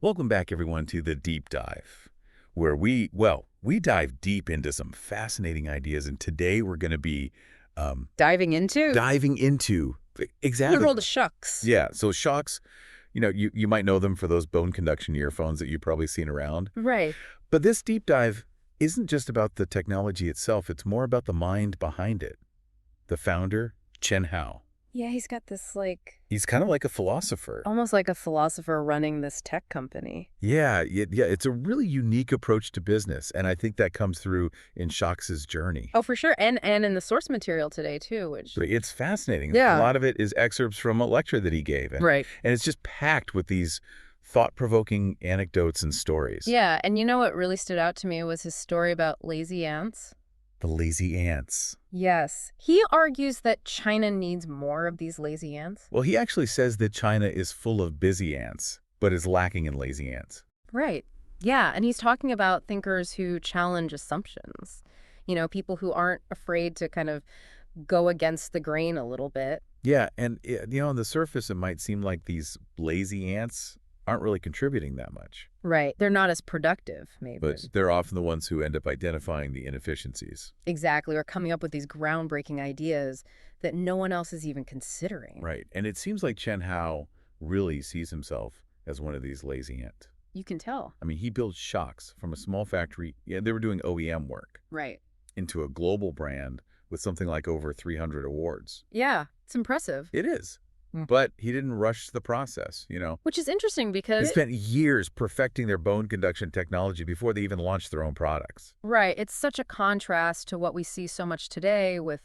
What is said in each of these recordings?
Welcome back, everyone, to the Deep Dive, where we dive deep into some fascinating ideas, and today we're going to be Diving into diving into exactly. plural to shucks. Yeah, so Shokz, you might know them for those bone conduction earphones that you've probably seen around. Right. But this deep dive isn't just about the technology itself, it's more about the mind behind it. The founder, Chen Hao. Yeah, he's got this He's kind of like a philosopher. almost like a philosopher running this tech company. Yeah, it's a really unique approach to business, and I think that comes through in Shokz's journey. Oh, for sure. And in the source material today too, which So it's fascinating. Yeah. A lot of it is excerpts from a lecture that he gave, Right. and it's just packed with these thought-provoking anecdotes and stories. Yeah, and you know what really stood out to me was his story about lazy ants. The lazy ants. Yes. He argues that China needs more of these lazy ants. Well, he actually says that China is full of busy ants, but is lacking in lazy ants. Right. Yeah, and he's talking about thinkers who challenge assumptions. People who aren't afraid to kind of go against the grain a little bit. Yeah, and on the surface, it might seem like these lazy ants aren't really contributing that much. Right. They're not as productive, maybe. But they're often the ones who end up identifying the inefficiencies. Exactly, or coming up with these groundbreaking ideas that no one else is even considering. Right. And it seems like Chen Hao really sees himself as one of these lazy ants. You can tell. I mean, he built Shokz from a small factory. Yeah, they were doing OEM work Right. into a global brand with something like over 300 awards. Yeah, it's impressive. It is. Mm. But he didn't rush the process, Which is interesting They because... spent years perfecting their bone conduction technology before they even launched their own products. Right, it's such a contrast to what we see so much today with,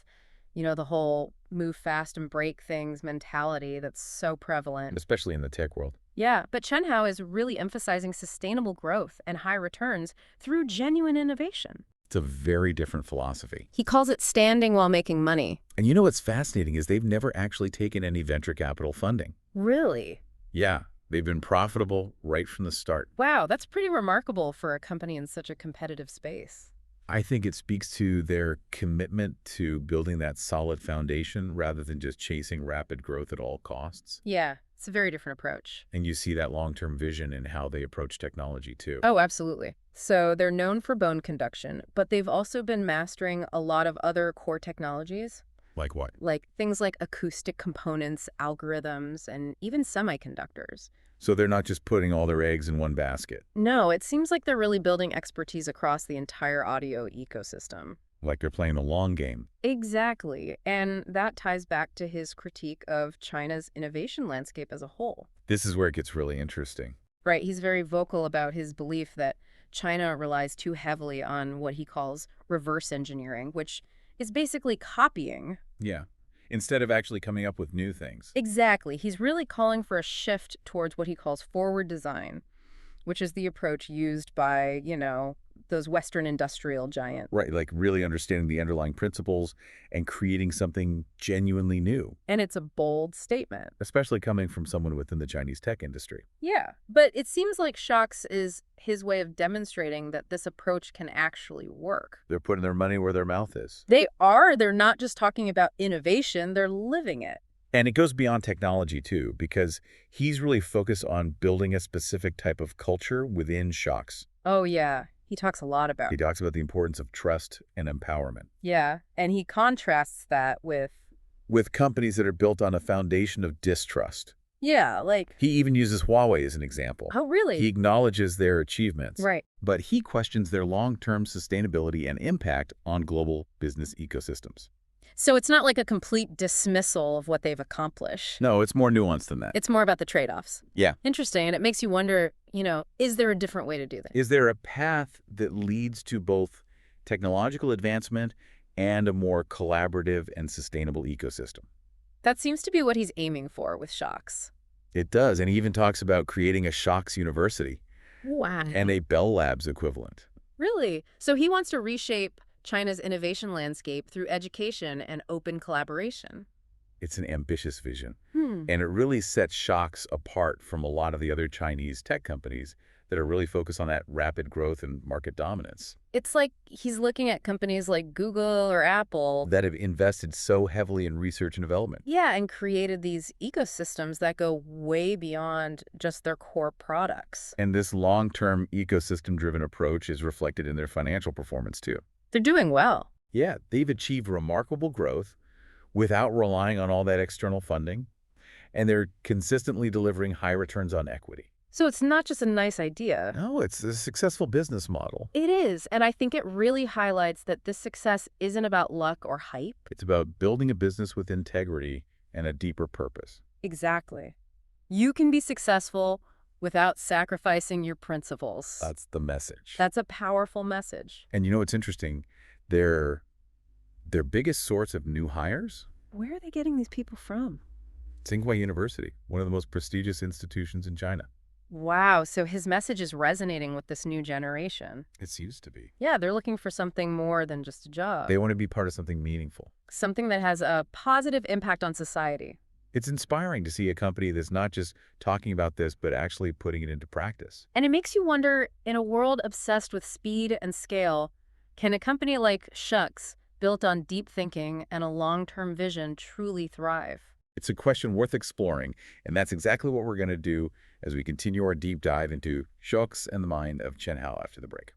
the whole move fast and break things mentality that's so prevalent. Especially in the tech world. Yeah, but Chen Hao is really emphasizing sustainable growth and high returns through genuine innovation. It's a very different philosophy. He calls it standing while making money. And what's fascinating is they've never actually taken any venture capital funding. Really? Yeah, they've been profitable right from the start. Wow, that's pretty remarkable for a company in such a competitive space. I think it speaks to their commitment to building that solid foundation rather than just chasing rapid growth at all costs. Yeah, it's a very different approach. And you see that long-term vision in how they approach technology, too. Oh, absolutely. So they're known for bone conduction, but they've also been mastering a lot of other core technologies. Like what? Like things like acoustic components, algorithms, and even semiconductors. So they're not just putting all their eggs in one basket. No, it seems like they're really building expertise across the entire audio ecosystem. Like they're playing the long game. Exactly. And that ties back to his critique of China's innovation landscape as a whole. This is where it gets really interesting. Right. He's very vocal about his belief that China relies too heavily on what he calls reverse engineering, which is basically copying. Yeah. Instead of actually coming up with new things. Exactly. He's really calling for a shift towards what he calls forward design, which is the approach used by, those Western industrial giants. Right, like really understanding the underlying principles and creating something genuinely new. And it's a bold statement. Especially coming from someone within the Chinese tech industry. Yeah, but it seems like Shokz is his way of demonstrating that this approach can actually work. They're putting their money where their mouth is. They are. They're not just talking about innovation, they're living it. And it goes beyond technology, too, because he's really focused on building a specific type of culture within Shokz. Oh, yeah. He talks a lot about. He talks about the importance of trust and empowerment. Yeah, and he contrasts that with companies that are built on a foundation of distrust. Yeah, like... He even uses Huawei as an example. Oh, really? He acknowledges their achievements. Right. But he questions their long-term sustainability and impact on global business ecosystems. So it's not like a complete dismissal of what they've accomplished. No, it's more nuanced than that. It's more about the trade-offs. Yeah. Interesting, and it makes you wonder, is there a different way to do this? Is there a path that leads to both technological advancement and a more collaborative and sustainable ecosystem? That seems to be what he's aiming for with Shokz. It does, and he even talks about creating a Shokz University. Wow. And a Bell Labs equivalent. Really? So he wants to reshape China's innovation landscape through education and open collaboration. It's an ambitious vision. Hmm. And it really sets Shokz apart from a lot of the other Chinese tech companies that are really focused on that rapid growth and market dominance. It's like he's looking at companies like Google or Apple. That have invested so heavily in research and development. Yeah, and created these ecosystems that go way beyond just their core products. And this long-term ecosystem-driven approach is reflected in their financial performance too. They're doing well. Yeah, they've achieved remarkable growth without relying on all that external funding, and they're consistently delivering high returns on equity. So it's not just a nice idea. No, it's a successful business model. It is, and I think it really highlights that this success isn't about luck or hype. It's about building a business with integrity and a deeper purpose. Exactly. You can be successful without sacrificing your principles. That's the message. That's a powerful message. And you know what's interesting? Their biggest source of new hires? Where are they getting these people from? Tsinghua University, one of the most prestigious institutions in China. Wow, so his message is resonating with this new generation. It seems to be. Yeah, they're looking for something more than just a job. They want to be part of something meaningful. Something that has a positive impact on society. It's inspiring to see a company that's not just talking about this, but actually putting it into practice. And it makes you wonder, in a world obsessed with speed and scale, can a company like Shokz, built on deep thinking and a long-term vision, truly thrive? It's a question worth exploring, and that's exactly what we're going to do as we continue our deep dive into Shokz and the mind of Chen Hao after the break.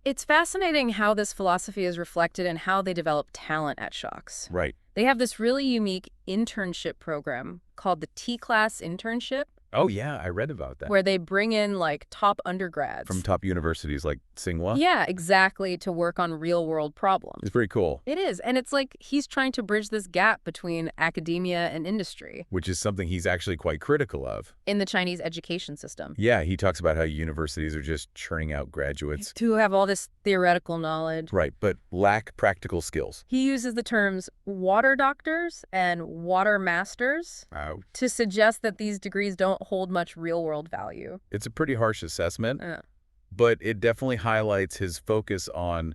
It's fascinating how this philosophy is reflected in how they develop talent at Shokz. Right. They have this really unique internship program called the T-Class internship, Oh, yeah, I read about that. where they bring in like top undergrads. From top universities like Tsinghua? Yeah, exactly, to work on real-world problems. It's pretty cool. It is, and it's like he's trying to bridge this gap between academia and industry Which is something he's actually quite critical of. in the Chinese education system. Yeah, he talks about how universities are just churning out graduates. To have all this theoretical knowledge. Right, but lack practical skills. He uses the terms water doctors and water masters Wow. to suggest that these degrees don't hold much real-world value. It's a pretty harsh assessment, Uh, but it definitely highlights his focus on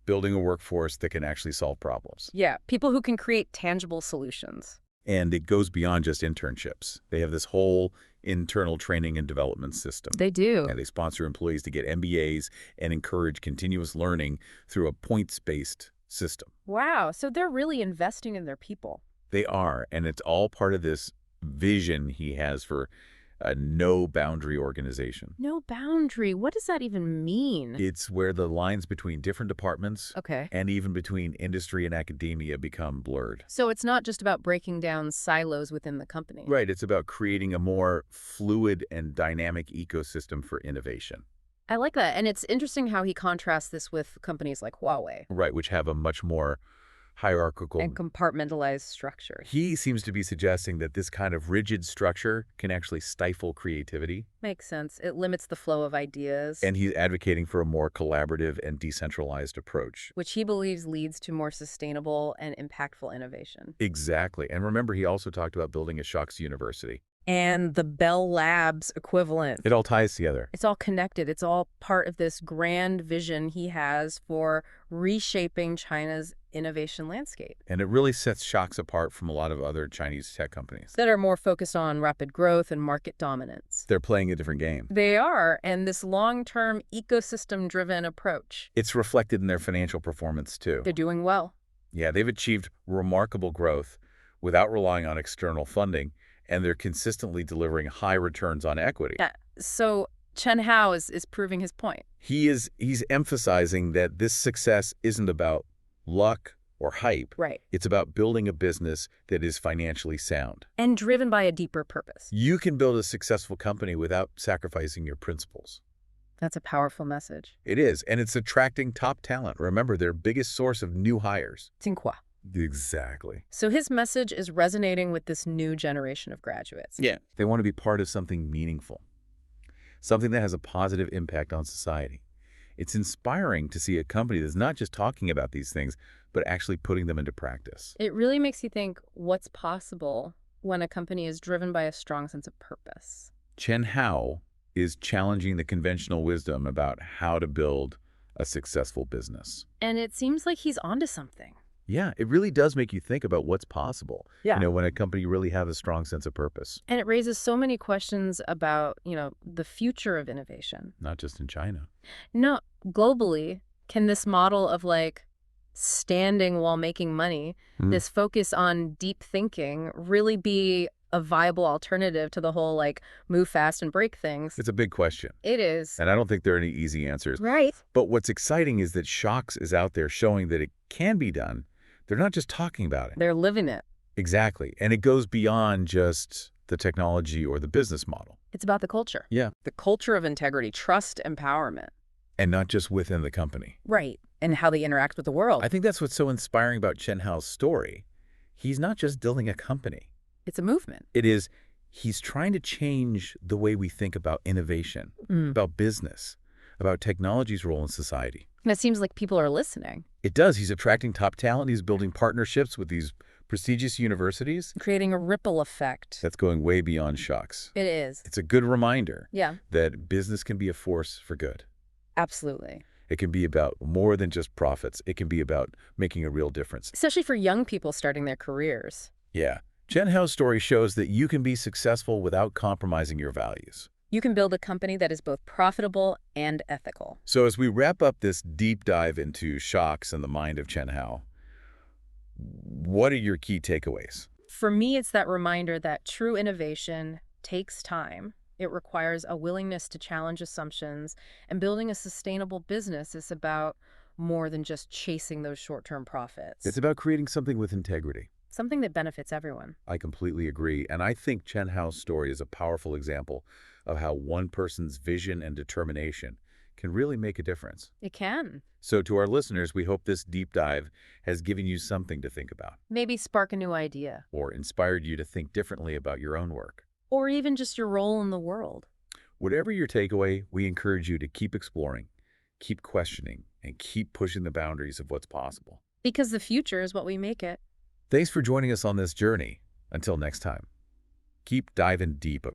building a workforce that can actually solve problems. yeah, people who can create tangible solutions. And it goes beyond just internships. They have this whole internal training and development system. They do. And they sponsor employees to get MBAs and encourage continuous learning through a points-based system. Wow, so they're really investing in their people. They are, and it's all part of this vision he has for a no-boundary organization. No boundary. What does that even mean? It's where the lines between different departments Okay. and even between industry and academia become blurred. So it's not just about breaking down silos within the company. Right, it's about creating a more fluid and dynamic ecosystem for innovation. I like that. And it's interesting how he contrasts this with companies like Huawei Right, which have a much more hierarchical... and compartmentalized structure. He seems to be suggesting that this kind of rigid structure can actually stifle creativity, Makes sense. It limits the flow of ideas, and he's advocating for a more collaborative and decentralized approach. which he believes leads to more sustainable and impactful innovation. Exactly. And remember, he also talked about building a Shokz University. And the Bell Labs equivalent. It all ties together. It's all connected. It's all part of this grand vision he has for reshaping China's innovation landscape And it really sets Shokz apart from a lot of other Chinese tech companies. that are more focused on rapid growth and market dominance. They're playing a different game. They are, and this long-term ecosystem-driven approach, It's reflected in their financial performance, too. they're doing well. Yeah, they've achieved remarkable growth without relying on external funding, and they're consistently delivering high returns on equity. Yeah. So Chen Hao is proving his point. He's emphasizing that this success isn't about luck or hype. Right. It's about building a business that is financially sound. And driven by a deeper purpose. You can build a successful company without sacrificing your principles. That's a powerful message. It is, and it's attracting top talent. Remember, their biggest source of new hires. Tsinghua. Exactly. So his message is resonating with this new generation of graduates. Yeah. They want to be part of something meaningful, something that has a positive impact on society. It's inspiring to see a company that's not just talking about these things, but actually putting them into practice. It really makes you think what's possible when a company is driven by a strong sense of purpose. Chen Hao is challenging the conventional wisdom about how to build a successful business. And it seems like he's onto something. Yeah, it really does make you think about what's possible, Yeah. when a company really has a strong sense of purpose, And it raises so many questions about, the future of innovation. not just in China. No, globally, can this model of like standing while making money, Mm. this focus on deep thinking, really be a viable alternative to the whole like move fast and break things? It's a big question, It is. and I don't think there are any easy answers. Right. But what's exciting is that Shokz is out there showing that it can be done. They're not just talking about it. They're living it. Exactly. And it goes beyond just the technology or the business model. It's about the culture. Yeah. The culture of integrity, trust, empowerment. And not just within the company. Right. And how they interact with the world. I think that's what's so inspiring about Chen Hao's story. He's not just building a company. It's a movement. He's trying to change the way we think about innovation, about business, about technology's role in society. And it seems like people are listening. It does. He's attracting top talent. He's building partnerships with these prestigious universities. Creating a ripple effect. That's going way beyond Shokz. It is. It's a good reminder Yeah, that business can be a force for good. absolutely. It can be about more than just profits. It can be about making a real difference. Especially for young people starting their careers. Yeah. Chen Hao's story shows that you can be successful without compromising your values. You can build a company that is both profitable and ethical. So as we wrap up this deep dive into Shokz and the mind of Chen Hao, what are your key takeaways? For me, it's that reminder that true innovation takes time. It requires a willingness to challenge assumptions, and building a sustainable business is about more than just chasing those short-term profits. It's about creating something with integrity. Something that benefits everyone. I completely agree. And I think Chen Hao's story is a powerful example of how one person's vision and determination can really make a difference. It can. So to our listeners, we hope this deep dive has given you something to think about, Maybe spark a new idea. or inspired you to think differently about your own work. Or even just your role in the world. Whatever your takeaway, we encourage you to keep exploring, keep questioning, and keep pushing the boundaries of what's possible. Because the future is what we make it. Thanks for joining us on this journey. Until next time, keep diving deep.